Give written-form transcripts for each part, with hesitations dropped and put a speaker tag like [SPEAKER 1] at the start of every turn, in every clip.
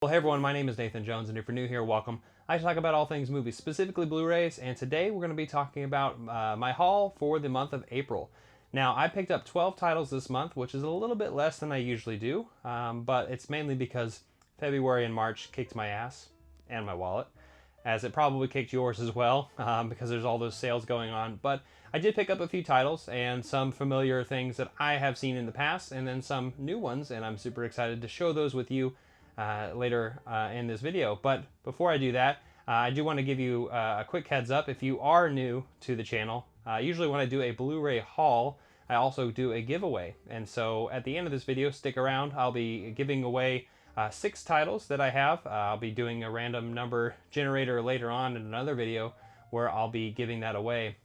[SPEAKER 1] Well, hey everyone, my name is Nathan Jones, and if you're new here, welcome. I talk about all things movies, specifically Blu-rays, and today we're going to be talking about my haul for the month of April. Now, I picked up 12 titles this month, which is a little bit less than I usually do, but it's mainly because February and March kicked my ass and my wallet, as it probably kicked yours as well, because there's all those sales going on. But I did pick up a few titles and some familiar things that I have seen in the past, and then some new ones, and I'm super excited to show those with you later in this video. But before I do that, I do want to give you a quick heads up. If you are new to the channel, usually when I do a Blu-ray haul, I also do a giveaway. And so at the end of this video, stick around. I'll be giving away 6 titles that I have. I'll be doing a random number generator later on in another video where I'll be giving that away.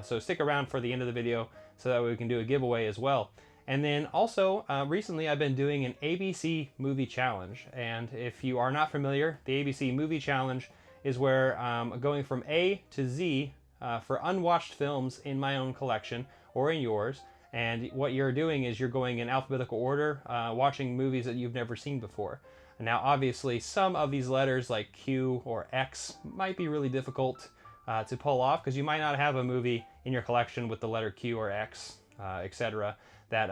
[SPEAKER 1] So stick around for the end of the video so that we can do a giveaway as well. And then also, recently I've been doing an ABC Movie Challenge. And if you are not familiar, the ABC Movie Challenge is where going from A to Z for unwatched films in my own collection or in yours. And what you're doing is you're going in alphabetical order, watching movies that you've never seen before. Now, obviously, some of these letters like Q or X might be really difficult to pull off because you might not have a movie in your collection with the letter Q or X, etc. that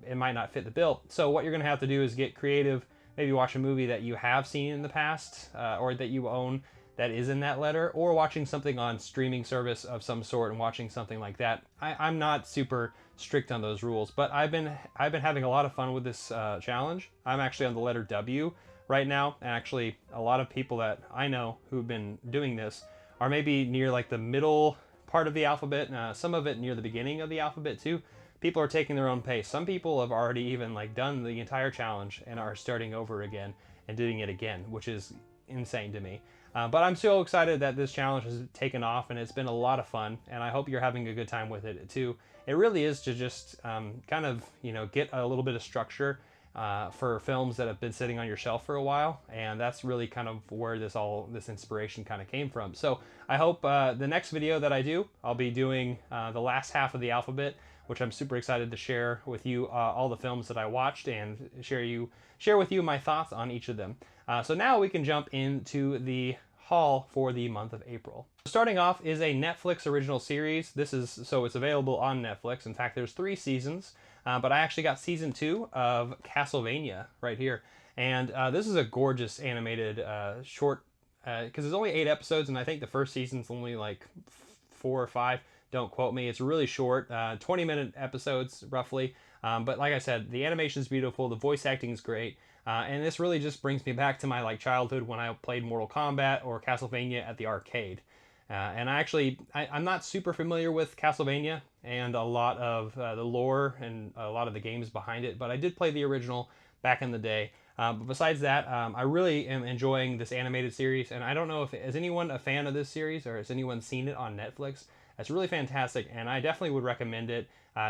[SPEAKER 1] it might not fit the bill. So what you're going to have to do is get creative, maybe watch a movie that you have seen in the past or that you own that is in that letter, or watching something on streaming service of some sort and watching something like that. I'm not super strict on those rules, but I've been having a lot of fun with this challenge. I'm actually on the letter W right now, and actually a lot of people that I know who've been doing this are maybe near like the middle part of the alphabet, some of it near the beginning of the alphabet too. People are taking their own pace. Some people have already even like done the entire challenge and are starting over again and doing it again, which is insane to me. But I'm so excited that this challenge has taken off, and it's been a lot of fun, and I hope you're having a good time with it too. It really is to just kind of, get a little bit of structure for films that have been sitting on your shelf for a while, and that's really kind of where this inspiration kind of came from. So I hope the next video that I do, I'll be doing the last half of the alphabet, which I'm super excited to share with you all the films that I watched and share with you my thoughts on each of them. So now we can jump into the haul for the month of April. Starting off is a Netflix original series. It's available on Netflix. In fact, there's 3 seasons, but I actually got season 2 of Castlevania right here. And this is a gorgeous animated short, because there's only 8 episodes, and I think the first season's only like 4 or 5. Don't quote me. It's really short, 20-minute episodes roughly. But like I said, the animation is beautiful, the voice acting is great, and this really just brings me back to my childhood when I played Mortal Kombat or Castlevania at the arcade. And I'm not super familiar with Castlevania and a lot of the lore and a lot of the games behind it, but I did play the original back in the day. But besides that, I really am enjoying this animated series, and I don't know if is anyone a fan of this series or has anyone seen it on Netflix. It's really fantastic, and I definitely would recommend it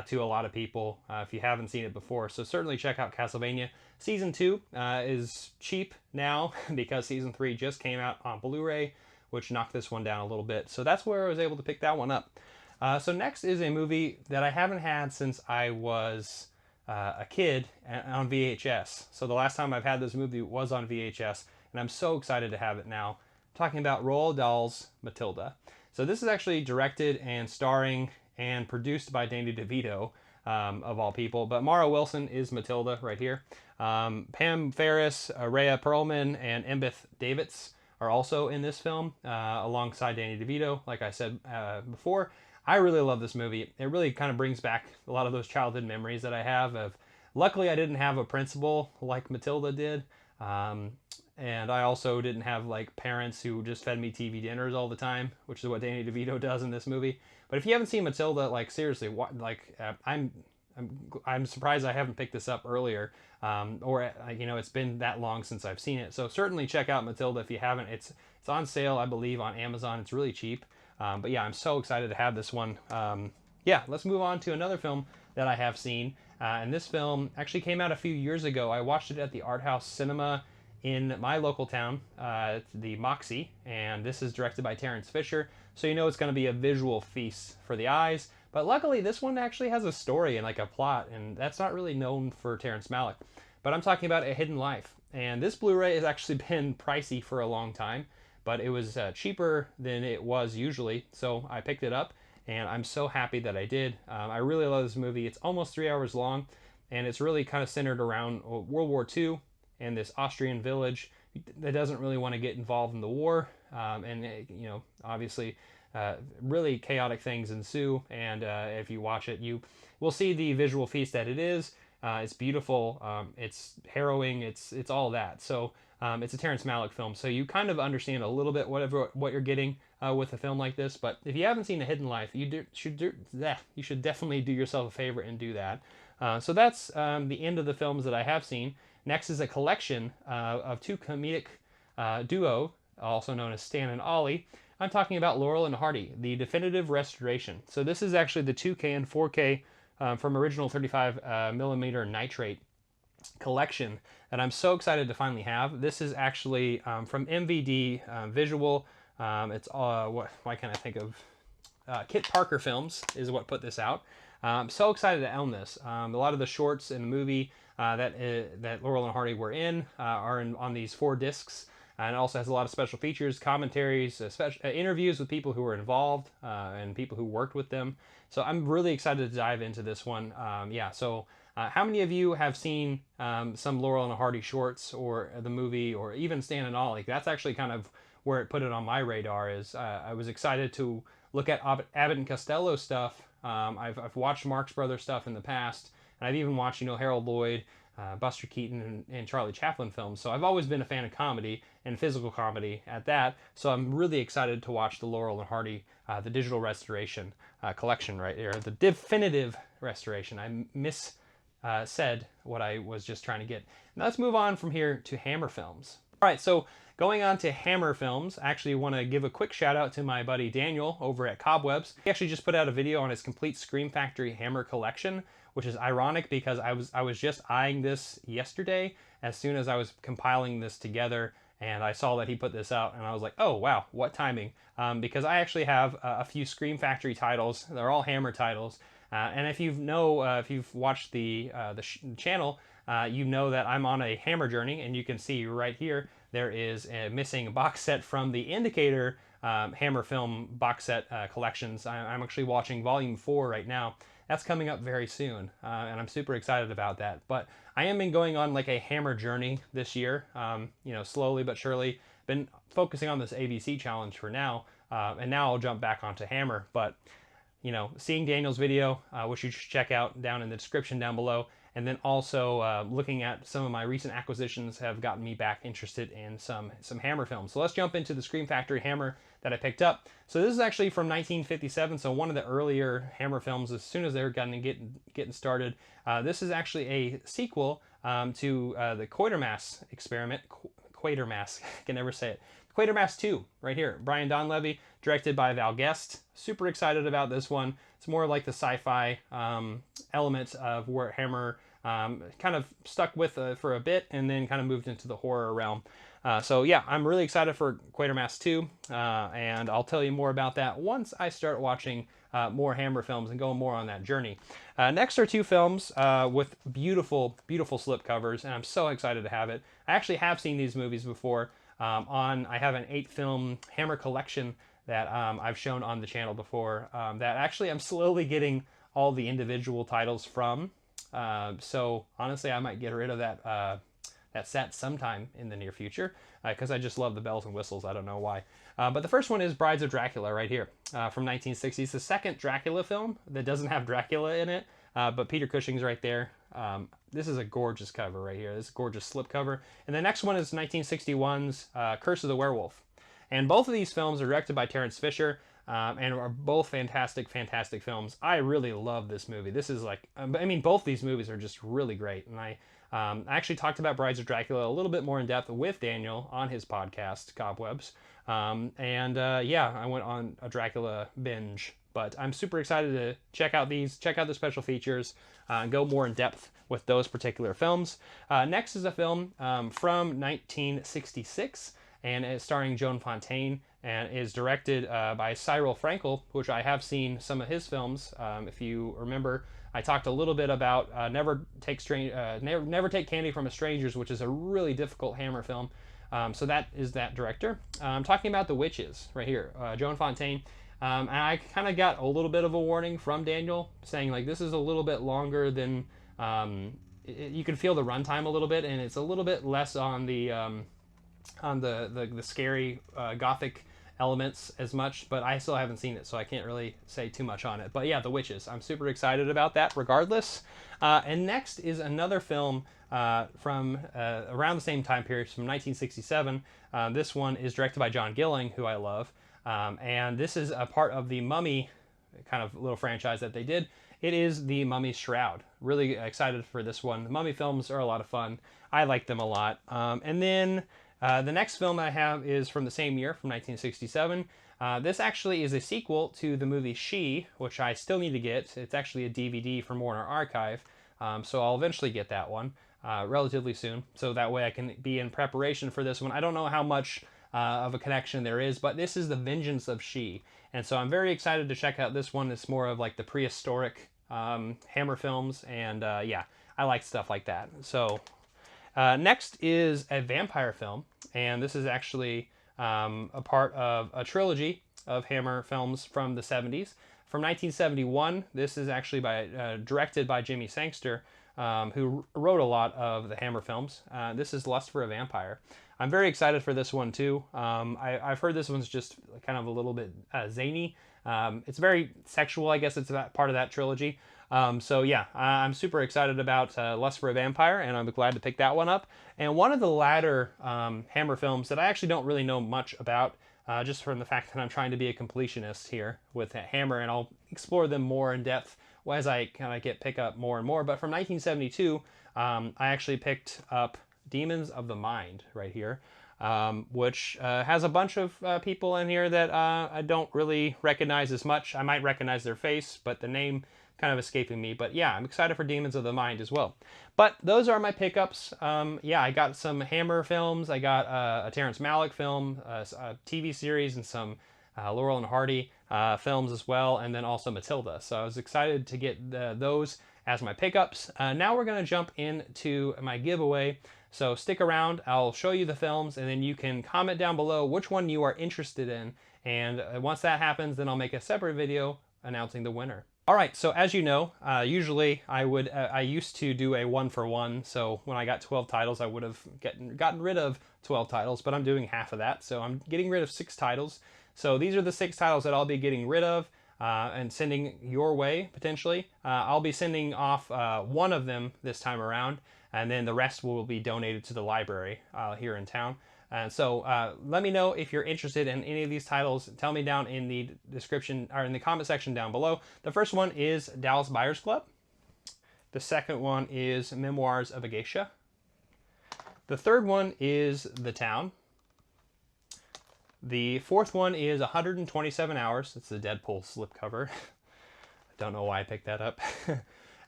[SPEAKER 1] to a lot of people if you haven't seen it before. So certainly check out Castlevania. Season 2 is cheap now because Season 3 just came out on Blu-ray, which knocked this one down a little bit. So that's where I was able to pick that one up. So next is a movie that I haven't had since I was a kid on VHS. So the last time I've had this movie was on VHS, and I'm so excited to have it now. I'm talking about Roald Dahl's Matilda. So this is actually directed and starring and produced by Danny DeVito, of all people. But Mara Wilson is Matilda right here. Pam Ferris, Rhea Perlman, and Embeth Davidtz are also in this film, alongside Danny DeVito. Like I said before, I really love this movie. It really kind of brings back a lot of those childhood memories that I have of. Luckily, I didn't have a principal like Matilda did. And I also didn't have parents who just fed me TV dinners all the time, which is what Danny DeVito does in this movie. But if you haven't seen Matilda, seriously, I'm surprised I haven't picked this up earlier, or it's been that long since I've seen it. So certainly check out Matilda if you haven't. It's on sale, I believe, on Amazon. It's really cheap. But yeah, I'm so excited to have this one. Yeah, let's move on to another film that I have seen. And this film actually came out a few years ago. I watched it at the Art House Cinema in my local town, the Moxie, and this is directed by Terrence Fisher, so it's going to be a visual feast for the eyes. But luckily, this one actually has a story and a plot, and that's not really known for Terrence Malick. but I'm talking about A Hidden Life. And this Blu-ray has actually been pricey for a long time, but it was cheaper than it was usually, so I picked it up, and I'm so happy that I did. I really love this movie. It's almost 3 hours long, and it's really kind of centered around World War II and this Austrian village that doesn't really want to get involved in the war, and obviously really chaotic things ensue. And if you watch it, you will see the visual feast that it is. It's beautiful, it's harrowing, it's all that. So it's a Terrence Malick film, so you kind of understand a little bit what you're getting with a film like this. But if you haven't seen A Hidden Life, you should definitely do yourself a favor and do that. So that's the end of the films that I have seen. Next is a collection of two comedic duo, also known as Stan and Ollie. I'm talking about Laurel and Hardy, the definitive restoration. So this is actually the 2K and 4K from original 35 millimeter nitrate collection that I'm so excited to finally have. This is actually from MVD Visual. It's why can't I think of Kit Parker Films is what put this out. I'm so excited to own this. A lot of the shorts in the movie that Laurel and Hardy were in are on these 4 discs, and it also has a lot of special features, commentaries, interviews with people who were involved and people who worked with them. So I'm really excited to dive into this one. So how many of you have seen some Laurel and Hardy shorts, or the movie, or even Stan and Ollie? That's actually kind of where it put it on my radar. Is I was excited to look at Abbott and Costello stuff. I've watched Marx Brothers stuff in the past, and I've even watched Harold Lloyd, Buster Keaton, and Charlie Chaplin films. So I've always been a fan of comedy, and physical comedy at that. So I'm really excited to watch the Laurel and Hardy, the digital restoration collection right here, the definitive restoration. I said what I was just trying to get. Now let's move on from here to Hammer Films. All right, so going on to Hammer Films, I actually want to give a quick shout out to my buddy Daniel over at Cobwebs. He actually just put out a video on his complete Scream Factory Hammer collection, which is ironic because I was just eyeing this yesterday as soon as I was compiling this together, and I saw that he put this out, and I was like, oh wow, what timing. Because I actually have a few Scream Factory titles. They're all Hammer titles. And if you've watched the channel, you know that I'm on a Hammer journey, and you can see right here there is a missing box set from the Indicator Hammer film box set collections. I'm actually watching Volume 4 right now. That's coming up very soon, and I'm super excited about that. But I am going on like a Hammer journey this year, slowly but surely. Been focusing on this ABC challenge for now, and now I'll jump back onto Hammer. But seeing Daniel's video, which you should check out down in the description down below, and then also looking at some of my recent acquisitions have gotten me back interested in some Hammer films. So let's jump into the Scream Factory Hammer that I picked up. So this is actually from 1957, so one of the earlier Hammer films as soon as they were getting started. This is actually a sequel to the Quatermass experiment. Quatermass, I can never say it. Quatermass 2, right here. Brian Donlevy, directed by Val Guest. Super excited about this one. It's more like the sci-fi element of where Hammer kind of stuck with for a bit, and then kind of moved into the horror realm. So yeah, I'm really excited for Quatermass 2, and I'll tell you more about that once I start watching more Hammer films and go more on that journey. Next are 2 films with beautiful, beautiful slip covers, and I'm so excited to have it. I actually have seen these movies before. I have an 8-film Hammer collection that I've shown on the channel before, that actually I'm slowly getting all the individual titles from. So honestly, I might get rid of that set sometime in the near future, because I just love the bells and whistles. I don't know why. But the first one is Brides of Dracula right here, from 1960. It's the second Dracula film that doesn't have Dracula in it, but Peter Cushing's right there. This is a gorgeous cover right here. This is a gorgeous slip cover. And the next one is 1961's Curse of the Werewolf. And both of these films are directed by Terence Fisher, and are both fantastic, fantastic films. I really love this movie. This is like, both these movies are just really great. And I actually talked about Brides of Dracula a little bit more in depth with Daniel on his podcast, Cobwebs. I went on a Dracula binge. But I'm super excited to check out the special features, and go more in depth with those particular films. Next is a film from 1966, and it's starring Joan Fontaine, and is directed by Cyril Frankel, which I have seen some of his films. If you remember, I talked a little bit about Never Take Candy from a Stranger's, which is a really difficult Hammer film. So that is that director. I'm talking about The Witches right here, Joan Fontaine. And I kind of got a little bit of a warning from Daniel saying like this is a little bit longer than you can feel the runtime a little bit, and it's a little bit less on the scary gothic elements as much, but I still haven't seen it, so I can't really say too much on it. But yeah, The Witches. I'm super excited about that regardless. And next is another film from around the same time period, from 1967. This one is directed by John Gilling, who I love. And this is a part of the Mummy kind of little franchise that they did. It is The Mummy's Shroud. Really excited for this one. The Mummy films are a lot of fun. I like them a lot. And then the next film I have is from the same year, from 1967. This actually is a sequel to the movie She, which I still need to get. It's actually a DVD from Warner Archive, so I'll eventually get that one relatively soon, so that way I can be in preparation for this one. I don't know how much of a connection there is, but this is The Vengeance of She, and so I'm very excited to check out this one. It's more of like the prehistoric Hammer films, and yeah, I like stuff like that. So next is a vampire film, and this is actually a part of a trilogy of Hammer films from the 70s. From 1971, this is actually directed by Jimmy Sangster, who wrote a lot of the Hammer films. This is Lust for a Vampire. I'm very excited for this one too. I've heard this one's just kind of a little bit zany. It's very sexual, I guess it's part of that trilogy. So yeah, I'm super excited about Lust for a Vampire, and I'm glad to pick that one up. And one of the latter Hammer films that I actually don't really know much about, just from the fact that I'm trying to be a completionist here with Hammer, and I'll explore them more in depth as I kind of pick up more and more. But from 1972, I actually picked up Demons of the Mind right here, which has a bunch of people in here that I don't really recognize as much. I might recognize their face, but the name kind of escaping me. But yeah, I'm excited for Demons of the Mind as well. But those are my pickups. Yeah, I got some Hammer films. I got a Terrence Malick film, a TV series, and some Laurel and Hardy films as well, and then also Matilda. So I was excited to get those as my pickups. Now we're going to jump into my giveaway. So stick around. I'll show you the films, and then you can comment down below which one you are interested in. And once that happens, then I'll make a separate video announcing the winner. All right, so as you know, usually I used to do a 1-for-1. So when I got 12 titles, I would have gotten rid of 12 titles, but I'm doing half of that. So I'm getting rid of 6 titles. So these are the 6 titles that I'll be getting rid of and sending your way, potentially. I'll be sending off one of them this time around, and then the rest will be donated to the library here in town. And so let me know if you're interested in any of these titles. Tell me down in the description, or in the comment section down below. The first one is Dallas Buyers Club. The second one is Memoirs of a Geisha. The third one is The Town. The fourth one is 127 Hours. It's the Deadpool slipcover. I don't know why I picked that up.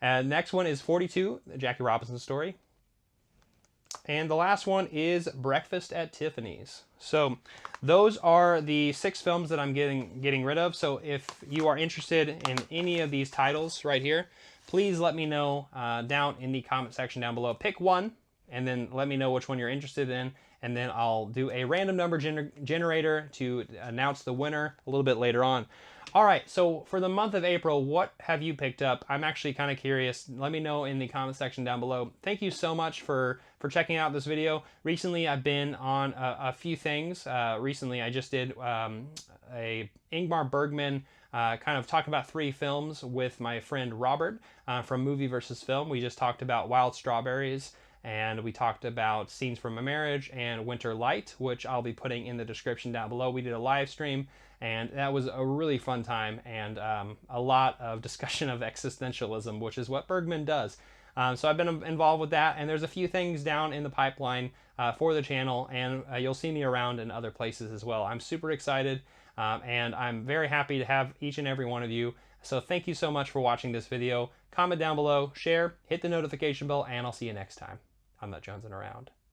[SPEAKER 1] And next one is 42, the Jackie Robinson story. And the last one is Breakfast at Tiffany's. So those are the 6 films that I'm getting rid of. So if you are interested in any of these titles right here, please let me know down in the comment section down below. Pick one, and then let me know which one you're interested in, and then I'll do a random number generator to announce the winner a little bit later on. All right, so for the month of April, what have you picked up? I'm actually kind of curious. Let me know in the comment section down below. Thank you so much for checking out this video. Recently, I've been on a few things. Recently, I just did a Ingmar Bergman kind of talk about 3 films with my friend Robert from Movie versus Film. We just talked about Wild Strawberries, and we talked about Scenes from a Marriage and Winter Light, which I'll be putting in the description down below. We did a live stream, and that was a really fun time, and a lot of discussion of existentialism, which is what Bergman does. So I've been involved with that, and there's a few things down in the pipeline for the channel, and you'll see me around in other places as well. I'm super excited, and I'm very happy to have each and every one of you. So thank you so much for watching this video. Comment down below, share, hit the notification bell, and I'll see you next time. I'm not jonesing around.